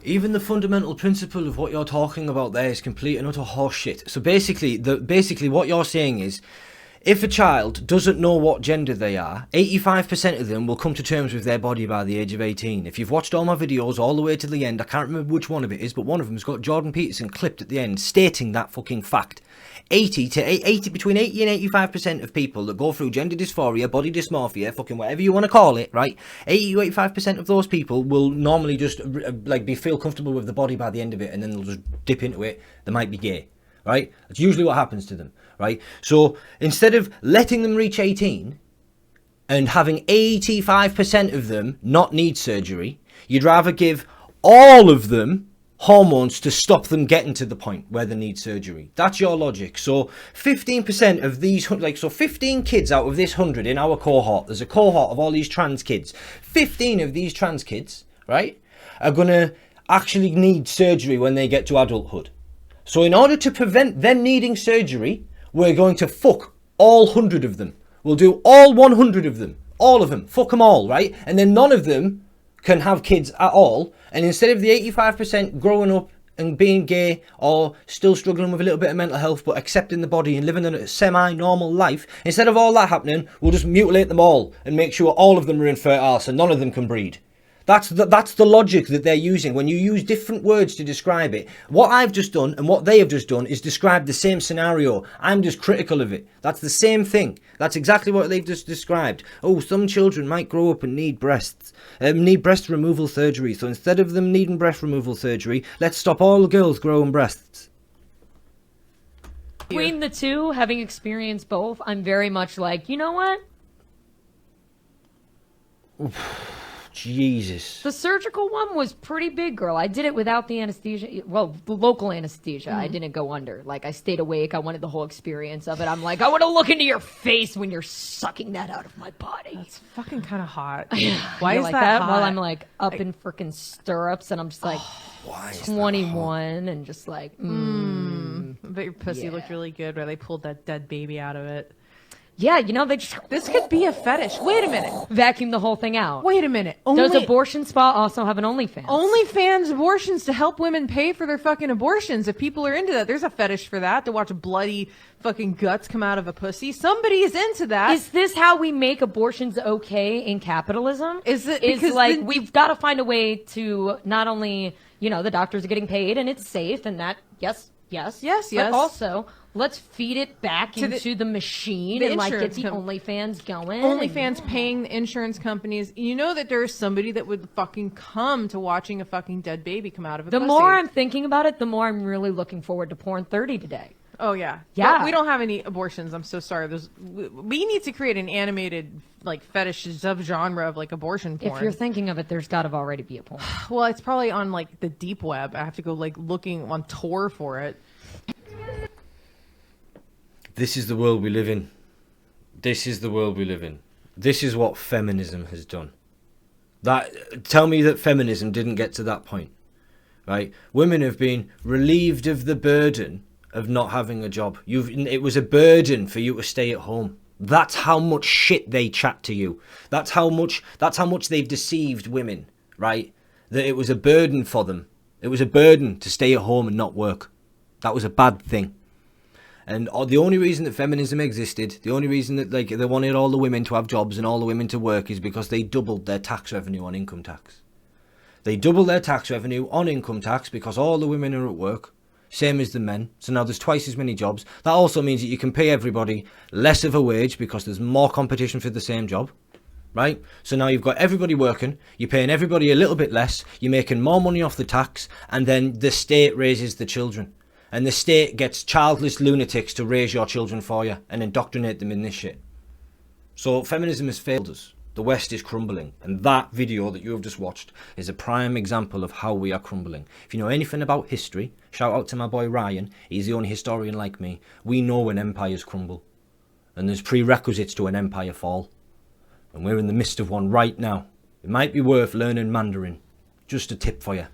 Even the fundamental principle of what you're talking about there is complete and utter horseshit. So basically what you're saying is, If a child doesn't know what gender they are, 85% of them will come to terms with their body by the age of 18. If you've watched all my videos all the way to the end, I can't remember which one of it is, but one of them's got Jordan Peterson clipped at the end stating that fucking fact. Between 80 and 85% of people that go through gender dysphoria, body dysmorphia, fucking whatever you want to call it, right? 80 to 85% of those people will normally just feel comfortable with the body by the end of it, and then they'll just dip into it. They might be gay, right? That's usually what happens to them, right? So instead of letting them reach 18 and having 85% of them not need surgery, you'd rather give all of them hormones to stop them getting to the point where they need surgery. That's your logic. So 15% of these, 15 kids out of this 100 in our cohort, there's a cohort of all these trans kids. 15 of these trans kids, right, are going to actually need surgery when they get to adulthood. So in order to prevent them needing surgery, we're going to fuck all 100 of them. We'll do all 100 of them. All of them. Fuck them all, right? And then none of them can have kids at all. And instead of the 85% growing up and being gay or still struggling with a little bit of mental health but accepting the body and living a semi-normal life, instead of all that happening, we'll just mutilate them all and make sure all of them are infertile so none of them can breed. That's the logic that they're using. When you use different words to describe it, what I've just done and what they have just done is describe the same scenario. I'm just critical of it. That's the same thing. That's exactly what they've just described. Oh, some children might grow up and need breast removal surgery. So instead of them needing breast removal surgery, let's stop all the girls growing breasts. Between the two, having experienced both, I'm very much like, you know what? Jesus. The surgical one was pretty big, girl. I did it without the anesthesia. Well, the local anesthesia. I didn't go under. Like, I stayed awake. I wanted the whole experience of it. I'm like, I want to look into your face when you're sucking that out of my body. That's fucking kind of hot. Why is like that While hot? I'm like up in freaking stirrups and I'm just like 21 and just like, But your pussy looked really good where they pulled that dead baby out of it. Yeah, you know, they just... This could be a fetish. Wait a minute. Vacuum the whole thing out. Wait a minute. Does Abortion Spa also have an OnlyFans? OnlyFans abortions to help women pay for their fucking abortions. If people are into that, there's a fetish for that, to watch bloody fucking guts come out of a pussy. Somebody is into that. Is this how we make abortions okay in capitalism? Is it? Is Because like, we've got to find a way to not only, you know, the doctors are getting paid and it's safe and that, yes. But also, let's feed it back into the machine and like get the OnlyFans going. OnlyFans paying the insurance companies. You know that there's somebody that would fucking come to watching a fucking dead baby come out of a The pussy. more I'm thinking about it, the more I'm really looking forward to Porn 30 today. Oh yeah. Yeah. But we don't have any abortions. I'm so sorry. We need to create an animated like fetish subgenre of like abortion porn. If you're thinking of it, there's got to already be a porn. Well, it's probably on like the deep web. I have to go like looking on Tor for it. This is the world we live in. This is the world we live in. This is what feminism has done. Tell me that feminism didn't get to that point, right? Women have been relieved of the burden of not having a job. It was a burden for you to stay at home. That's how much shit they chat to you. That's how much they've deceived women, right? That it was a burden for them. It was a burden to stay at home and not work. That was a bad thing. And the only reason that feminism existed, the only reason that they wanted all the women to have jobs and all the women to work is because they doubled their tax revenue on income tax. They doubled their tax revenue on income tax because all the women are at work, same as the men. So now there's twice as many jobs. That also means that you can pay everybody less of a wage because there's more competition for the same job, right? So now you've got everybody working, you're paying everybody a little bit less, you're making more money off the tax, and then the state raises the children. And the state gets childless lunatics to raise your children for you and indoctrinate them in this shit. So feminism has failed us. The West is crumbling. And that video that you have just watched is a prime example of how we are crumbling. If you know anything about history, shout out to my boy Ryan. He's the only historian like me. We know when empires crumble. And there's prerequisites to an empire fall. And we're in the midst of one right now. It might be worth learning Mandarin. Just a tip for you.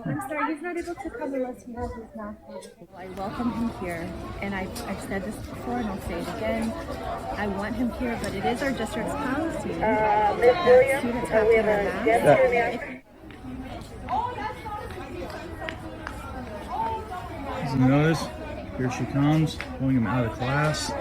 I'm sorry, he's not able to come unless he has his mask on. I welcome him here, and I've said this before and I'll say it again. I want him here, but it is our district's policy that students have to wear masks. nose. Here she comes, pulling him out of class.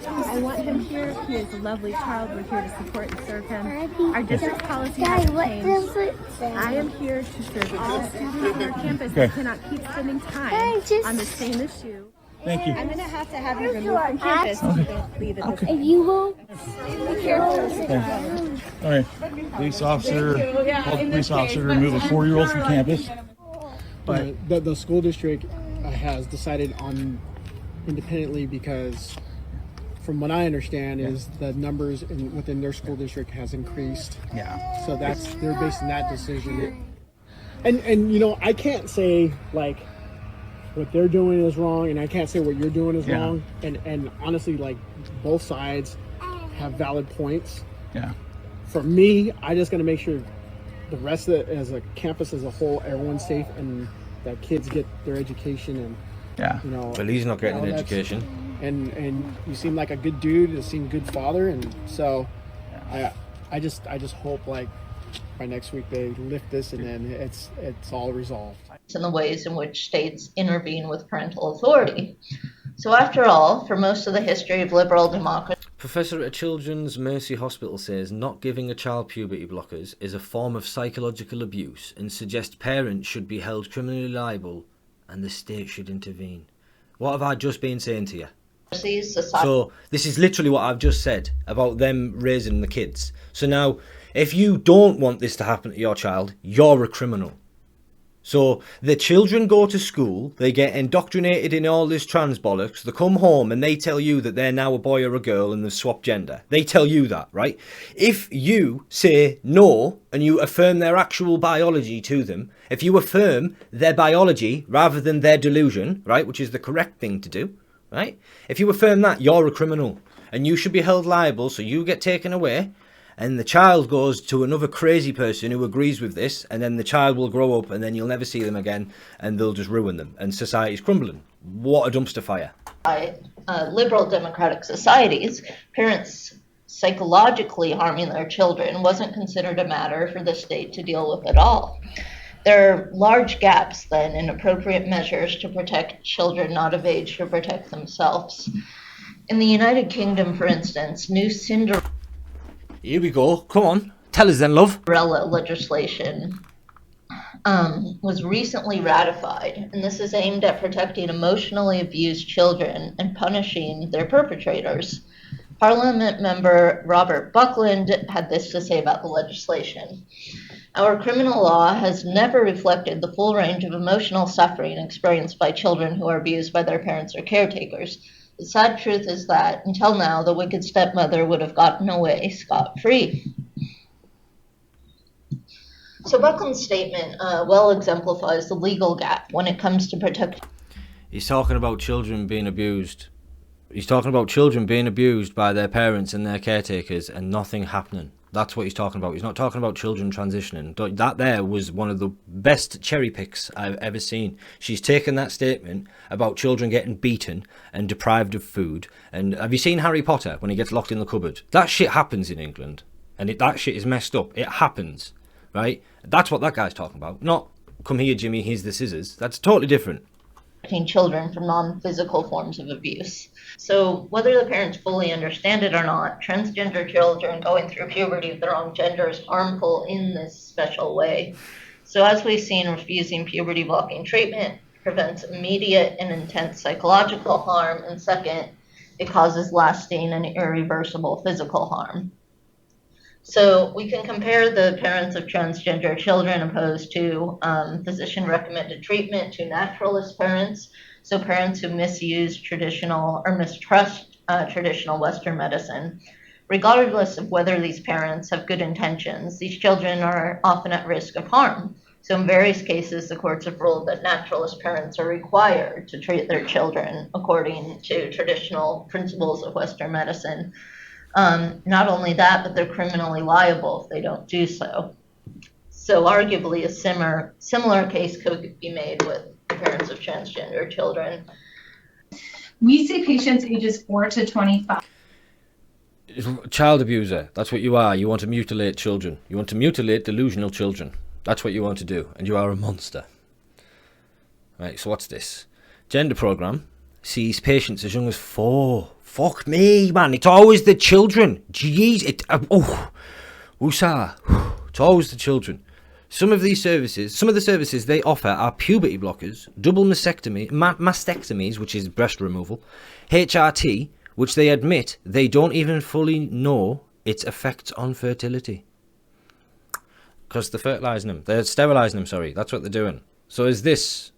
I want him here. He is a lovely child. We're here to support and serve him. Our district policy has changed. I am here to serve all students on our campus who cannot keep spending time on the same issue. Thank you. I'm going to have you removed from campus if you don't leave at this Okay. point. You will be careful. All right. Police officer, called the police officer to remove a 4-year-old from campus. But the school district has decided on independently because from what I understand is the numbers within their school district has increased. Yeah. So they're basing that decision. And you know, I can't say like what they're doing is wrong and I can't say what you're doing is wrong. And honestly, like both sides have valid points. Yeah. For me, I just gotta make sure the rest of it as a campus as a whole, everyone's safe and that kids get their education and you know. Well, he's not getting an education. And you seem like a good dude, you seem good father, and so I just hope like by next week they lift this and then it's all resolved. In the ways in which states intervene with parental authority. So after all, for most of the history of liberal democracy, Professor at Children's Mercy Hospital says not giving a child puberty blockers is a form of psychological abuse and suggests parents should be held criminally liable and the state should intervene. What have I just been saying to you? So this is literally what I've just said about them raising the kids. So now, if you don't want this to happen to your child, you're a criminal. So the children go to school, they get indoctrinated in all this trans bollocks, they come home and they tell you that they're now a boy or a girl and they've swapped gender. They tell you that, right? If you say no and you affirm their actual biology to them, if you affirm their biology rather than their delusion, right, which is the correct thing to do, right? If you affirm that, you're a criminal and you should be held liable, so you get taken away. And the child goes to another crazy person who agrees with this, and then the child will grow up and then you'll never see them again and they'll just ruin them and society's crumbling. What a dumpster fire. by liberal democratic societies, parents psychologically harming their children wasn't considered a matter for the state to deal with at all. There are large gaps then in appropriate measures to protect children not of age to protect themselves. In the United Kingdom, for instance, new Cinderella Here we go. Come on. Tell us then, love. legislation was recently ratified, and this is aimed at protecting emotionally abused children and punishing their perpetrators. Parliament member Robert Buckland had this to say about the legislation. Our criminal law has never reflected the full range of emotional suffering experienced by children who are abused by their parents or caretakers. The sad truth is that, until now, the wicked stepmother would have gotten away scot-free. So Buckland's statement well exemplifies the legal gap when it comes to protecting. He's talking about children being abused. He's talking about children being abused by their parents and their caretakers and nothing happening. That's what he's talking about. He's not talking about children transitioning. That there was one of the best cherry picks I've ever seen. She's taken that statement about children getting beaten and deprived of food. And have you seen Harry Potter when he gets locked in the cupboard? That shit happens in England. And that shit is messed up. It happens. Right? That's what that guy's talking about. Not, come here, Jimmy, here's the scissors. That's totally different. Children from non-physical forms of abuse. So whether the parents fully understand it or not, transgender children going through puberty of their own gender is harmful in this special way. So as we've seen, refusing puberty blocking treatment prevents immediate and intense psychological harm, and second, it causes lasting and irreversible physical harm. So we can compare the parents of transgender children opposed to physician-recommended treatment to naturalist parents, so parents who misuse traditional or mistrust traditional Western medicine. Regardless of whether these parents have good intentions, these children are often at risk of harm. So in various cases, the courts have ruled that naturalist parents are required to treat their children according to traditional principles of Western medicine. Not only that, but they're criminally liable if they don't do so. So arguably a similar case could be made with the parents of transgender children. We see patients ages 4 to 25. Child abuser, that's what you are. You want to mutilate children. You want to mutilate delusional children. That's what you want to do, and you are a monster. Right, so what's this? Gender program sees patients as young as 4. Fuck me, man. It's always the children. Jeez. Woosah. It's always the children. Some of the services they offer are puberty blockers, double mastectomies, which is breast removal, HRT, which they admit they don't even fully know its effects on fertility. Because they're fertilizing them. They're sterilizing them, sorry. That's what they're doing. So is this...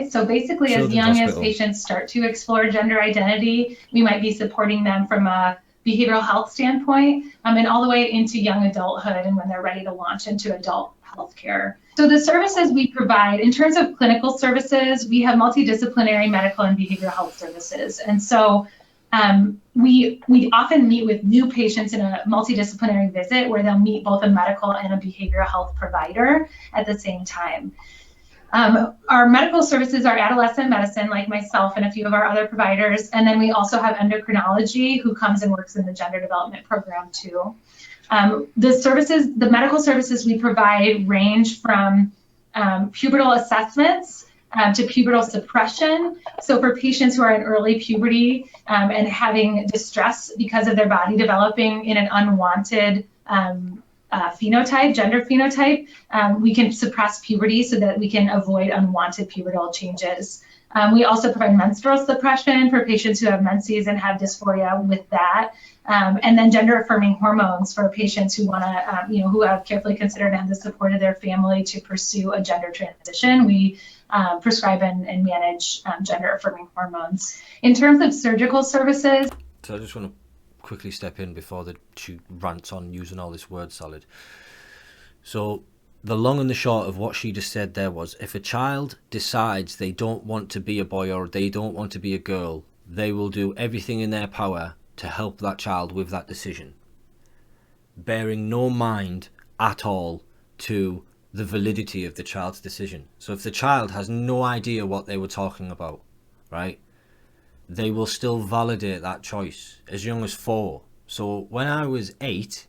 So basically, as young as patients start to explore gender identity, we might be supporting them from a behavioral health standpoint, and all the way into young adulthood and when they're ready to launch into adult healthcare. So the services we provide, in terms of clinical services, we have multidisciplinary medical and behavioral health services. And so we often meet with new patients in a multidisciplinary visit where they'll meet both a medical and a behavioral health provider at the same time. Our medical services are adolescent medicine, like myself and a few of our other providers. And then we also have endocrinology, who comes and works in the gender development program too. The medical services we provide range from pubertal assessments to pubertal suppression. So for patients who are in early puberty and having distress because of their body developing in an unwanted gender phenotype, we can suppress puberty so that we can avoid unwanted pubertal changes. We also provide menstrual suppression for patients who have menses and have dysphoria with that. And then gender affirming hormones for patients who want to, who have carefully considered and have the support of their family to pursue a gender transition. We prescribe and manage gender affirming hormones. In terms of surgical services. So I just want to quickly step in before she rants on using all this word salad. So the long and the short of what she just said there was, if a child decides they don't want to be a boy or they don't want to be a girl, they will do everything in their power to help that child with that decision, bearing no mind at all to the validity of the child's decision. So if the child has no idea what they were talking about, right, they will still validate that choice as young as 4. So when I was 8,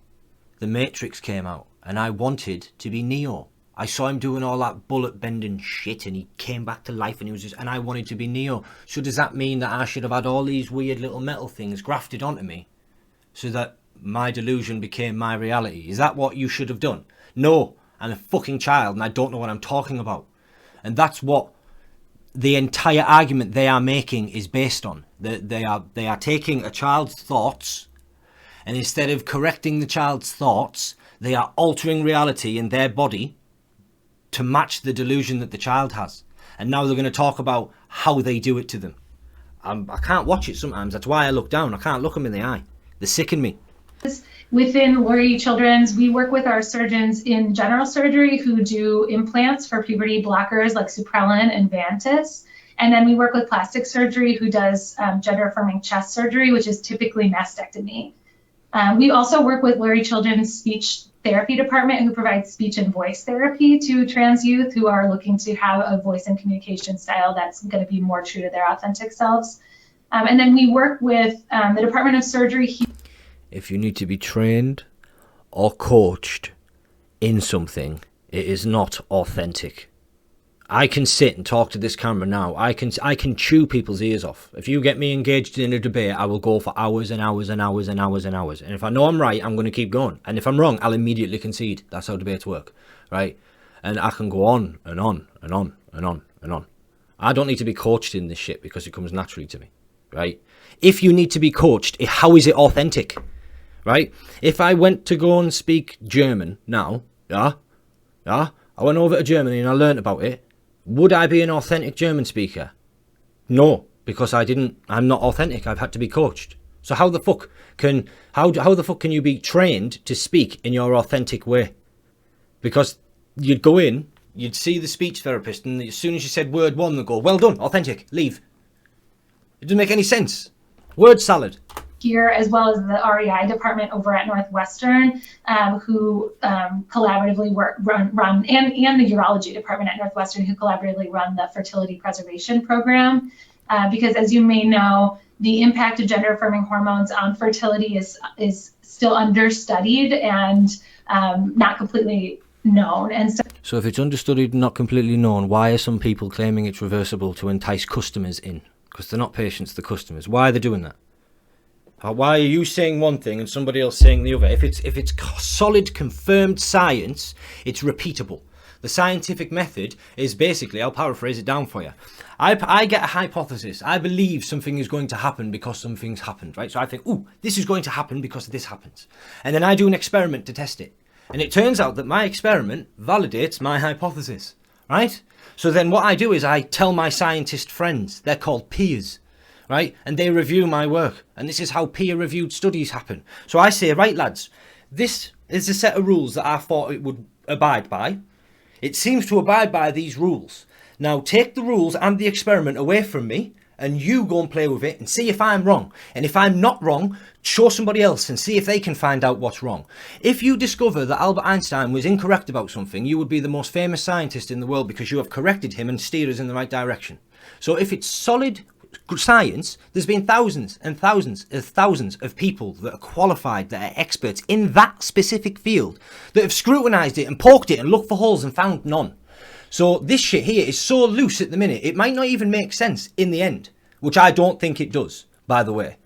The Matrix came out and I wanted to be Neo. I saw him doing all that bullet bending shit and he came back to life and he was just, and I wanted to be Neo. So does that mean that I should have had all these weird little metal things grafted onto me so that my delusion became my reality? Is that what you should have done? No, I'm a fucking child and I don't know what I'm talking about. And that's what the entire argument they are making is based on. They are taking a child's thoughts, and instead of correcting the child's thoughts, they are altering reality in their body to match the delusion that the child has. And now they're going to talk about how they do it to them. I can't watch it sometimes. That's why I look down. I can't look them in the eye. They sicken me. Within Lurie Children's, we work with our surgeons in general surgery who do implants for puberty blockers like Suprelin and Vantis. And then we work with plastic surgery who does gender affirming chest surgery, which is typically mastectomy. We also work with Lurie Children's speech therapy department who provides speech and voice therapy to trans youth who are looking to have a voice and communication style that's going to be more true to their authentic selves. And then we work with the Department of Surgery. If you need to be trained or coached in something, it is not authentic. I can sit and talk to this camera now. I can chew people's ears off. If you get me engaged in a debate, I will go for hours and hours and hours and hours and hours. And if I know I'm right, I'm going to keep going. And if I'm wrong, I'll immediately concede. That's how debates work, right? And I can go on and on and on and on and on. I don't need to be coached in this shit because it comes naturally to me, right? If you need to be coached, how is it authentic? Right? If I went to go and speak German now, I went over to Germany and I learned about it, would I be an authentic German speaker? No, because I'm not authentic. I've had to be coached. So how the fuck can you be trained to speak in your authentic way? Because you'd go in, you'd see the speech therapist, and as soon as you said word 1, they'd go, well done, authentic, leave. It doesn't make any sense. Word salad. Here, as well as the REI department over at Northwestern, who collaboratively run and the urology department at Northwestern, who collaboratively run the fertility preservation program. Because as you may know, the impact of gender affirming hormones on fertility is still understudied and not completely known. And So if it's understudied and not completely known, why are some people claiming it's reversible to entice customers in? Because they're not patients, they're customers. Why are they doing that? Why are you saying one thing and somebody else saying the other? If it's solid, confirmed science, it's repeatable. The scientific method is basically, I'll paraphrase it down for you. I get a hypothesis. I believe something is going to happen because something's happened, right? So I think, ooh, this is going to happen because this happens. And then I do an experiment to test it. And it turns out that my experiment validates my hypothesis, right? So then what I do is I tell my scientist friends, they're called peers, right? And they review my work. And this is how peer-reviewed studies happen. So I say, right, lads, this is a set of rules that I thought it would abide by. It seems to abide by these rules. Now take the rules and the experiment away from me and you go and play with it and see if I'm wrong. And if I'm not wrong, show somebody else and see if they can find out what's wrong. If you discover that Albert Einstein was incorrect about something, you would be the most famous scientist in the world because you have corrected him and steered us in the right direction. So if it's solid science, there's been thousands and thousands of people that are qualified, that are experts in that specific field, that have scrutinised it and poked it and looked for holes and found none. So this shit here is so loose at the minute, it might not even make sense in the end, which I don't think it does, by the way,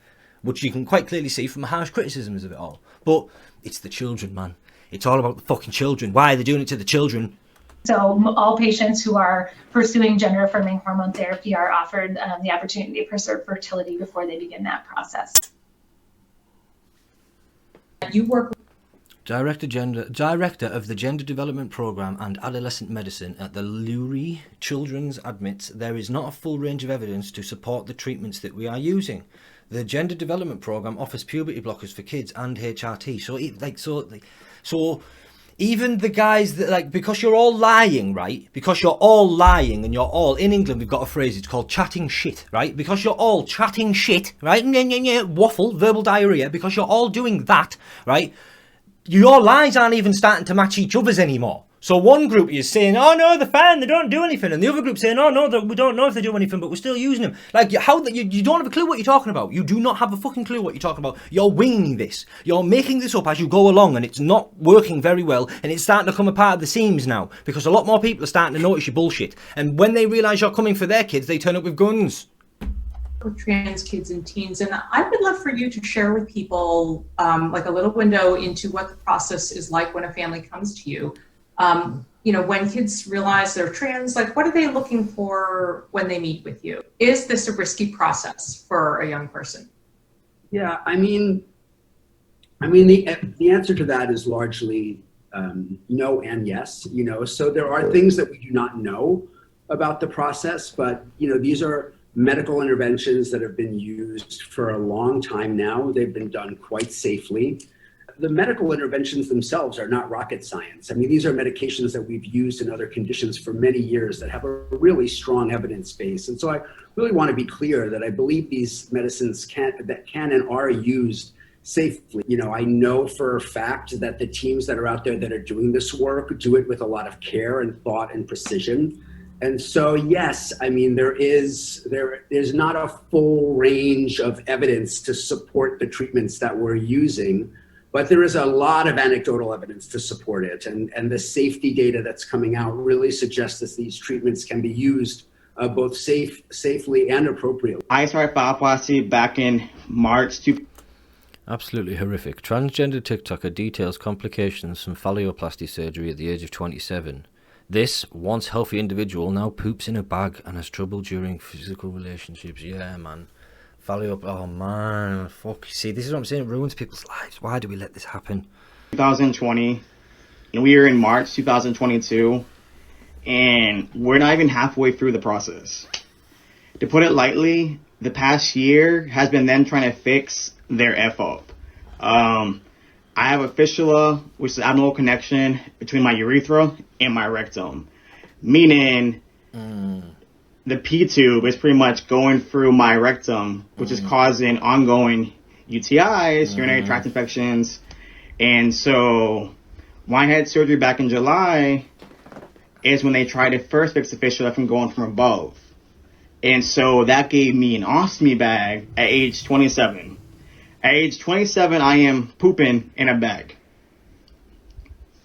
which you can quite clearly see from the harsh criticisms of it all. But it's the children, man. It's all about the fucking children. Why are they doing it to the children? so all patients who are pursuing gender-affirming hormone therapy are offered the opportunity to preserve fertility before they begin that process. You work Director of the Gender Development Programme and Adolescent Medicine at the Lurie Children's admits there is not a full range of evidence to support the treatments that we are using. The Gender Development Programme offers puberty blockers for kids and HRT. So even the guys that because you're all lying, right? Because you're all lying and you're all in England, we've got a phrase, it's called chatting shit, right? Because you're all chatting shit, right? Waffle, verbal diarrhea, because you're all doing that, right? Your lies aren't even starting to match each other's anymore. So one group is saying, oh no, they're fine, they don't do anything. And the other group saying, oh no, we don't know if they do anything, but we're still using them. Like, you don't have a clue what you're talking about. You do not have a fucking clue what you're talking about. You're winging this. You're making this up as you go along, and it's not working very well, and it's starting to come apart at the seams now, because a lot more people are starting to notice your bullshit. And when they realise you're coming for their kids, they turn up with guns. with trans kids and teens, and I would love for you to share with people like a little window into what the process is like when a family comes to you. You know, when kids realize they're trans, like what are they looking for when they meet with you? Is this a risky process for a young person? Yeah, I mean, the answer to that is largely no and yes. You know, so there are things that we do not know about the process, but you know, these are medical interventions that have been used for a long time now. They've been done quite safely. The medical interventions themselves are not rocket science. I mean, these are medications that we've used in other conditions for many years that have a really strong evidence base. And so I really want to be clear that I believe these medicines can and are used safely. You know, I know for a fact that the teams that are out there that are doing this work do it with a lot of care and thought and precision. And so, yes, I mean, there's not a full range of evidence to support the treatments that we're using, but there is a lot of anecdotal evidence to support it. And the safety data that's coming out really suggests that these treatments can be used both safely and appropriately. I started phalloplasty back in March. Absolutely horrific. Transgender TikToker details complications from phalloplasty surgery at the age of 27. This once healthy individual now poops in a bag and has trouble during physical relationships. Yeah, man. Oh man, fuck. See, this is what I'm saying. It ruins people's lives. Why do we let this happen? 2020, and we are in March 2022, and we're not even halfway through the process. To put it lightly, the past year has been them trying to fix their F up. I have a fistula, which is an abnormal connection between my urethra and my rectum, meaning the P-tube is pretty much going through my rectum, which is causing ongoing UTIs, urinary tract infections. And so when I had surgery back in July is when they tried to first fix the fistula from going from above. And so that gave me an ostomy bag at age 27. At age 27, I am pooping in a bag.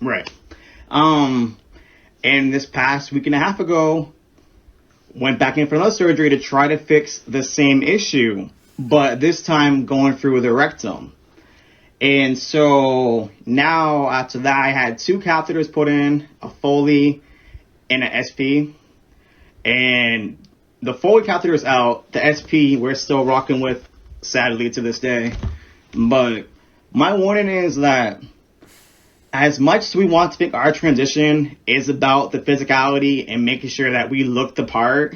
Right. And this past week and a half ago, went back in for another surgery to try to fix the same issue, but this time going through the rectum. And so now after that, I had 2 catheters put in, a Foley and an SP. And the Foley catheter is out. The SP we're still rocking with, sadly, to this day. But my warning is that as much as we want to think our transition is about the physicality and making sure that we look the part,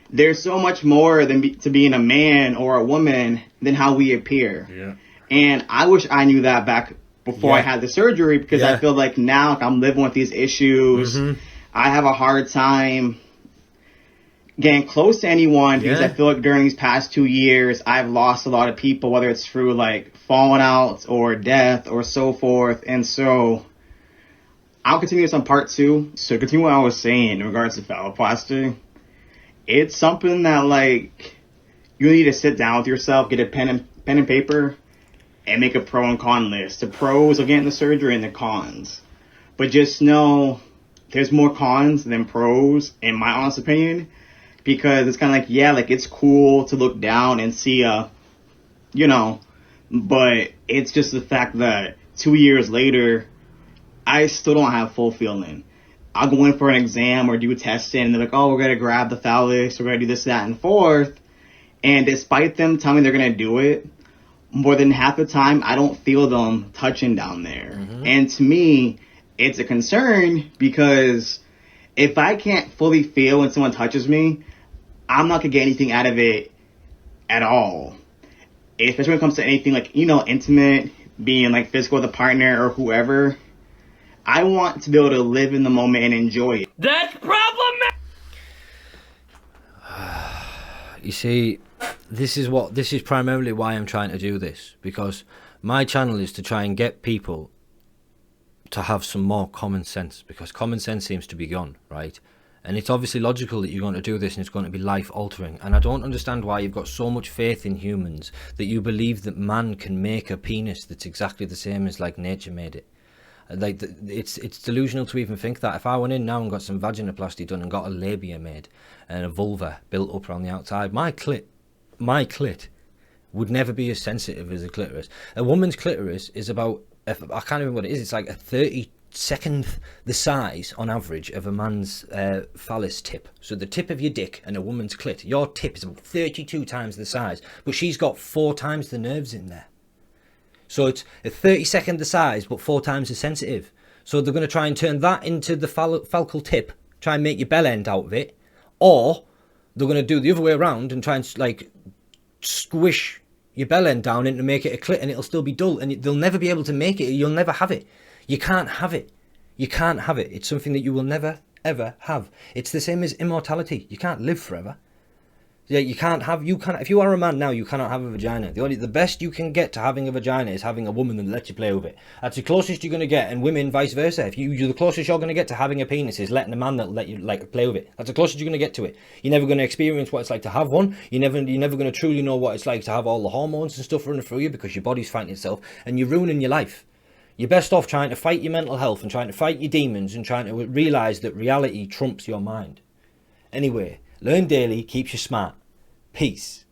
there's so much more than to being a man or a woman than how we appear. Yeah. And I wish I knew that back before I had the surgery, because I feel like now I'm living with these issues. I have a hard time getting close to anyone because I feel like during these past 2 years, I've lost a lot of people, whether it's through like falling out or death or so forth. And so I'll continue this on part 2. So continue what I was saying in regards to phalloplasty. It's something that like you need to sit down with yourself, get a pen and paper, and make a pro and con list. The pros of getting the surgery and the cons. But just know there's more cons than pros, in my honest opinion. Because it's kind of like, yeah, like it's cool to look down and see but it's just the fact that 2 years later, I still don't have full feeling. I'll go in for an exam or do testing, and they're like, oh, we're going to grab the phallus, we're going to do this, that, and forth. And despite them telling me they're going to do it, more than half the time, I don't feel them touching down there. And to me, it's a concern, because if I can't fully feel when someone touches me, I'm not going to get anything out of it at all. Especially when it comes to anything like, intimate, being like physical with a partner or whoever. I want to be able to live in the moment and enjoy it. That's problematic. You see, this is primarily why I'm trying to do this, because my channel is to try and get people to have some more common sense, because common sense seems to be gone, right? And it's obviously logical that you're going to do this and it's going to be life altering. And I don't understand why you've got so much faith in humans that you believe that man can make a penis that's exactly the same as like nature made it. Like, it's delusional to even think that. If I went in now and got some vaginoplasty done and got a labia made and a vulva built up around the outside, my clit would never be as sensitive as a clitoris. A woman's clitoris is about, I can't remember what it is, it's like a 32nd the size on average of a man's phallus tip. So the tip of your dick and a woman's clit, your tip is about 32 times the size, but she's got 4 times the nerves in there. So it's a 32nd the size, but 4 times as sensitive. So they're going to try and turn that into the falcal tip, try and make your bell end out of it, or they're going to do the other way around and try and like squish your bell end down and to make it a clit, and it'll still be dull, and they'll never be able to make it. You'll never have it. You can't have it. You can't have it. It's something that you will never ever have. It's the same as immortality. You can't live forever. Yeah, if you are a man now, you cannot have a vagina. The best you can get to having a vagina is having a woman that lets you play with it. That's the closest you're going to get, and women vice versa. You're the closest you're going to get to having a penis is letting a man that let you like play with it. That's the closest you're going to get to it. You're never going to experience what it's like to have one. You're never going to truly know what it's like to have all the hormones and stuff running through you, because your body's fighting itself, and you're ruining your life. You're best off trying to fight your mental health and trying to fight your demons and trying to realise that reality trumps your mind. Anyway, learn daily keeps you smart. Peace.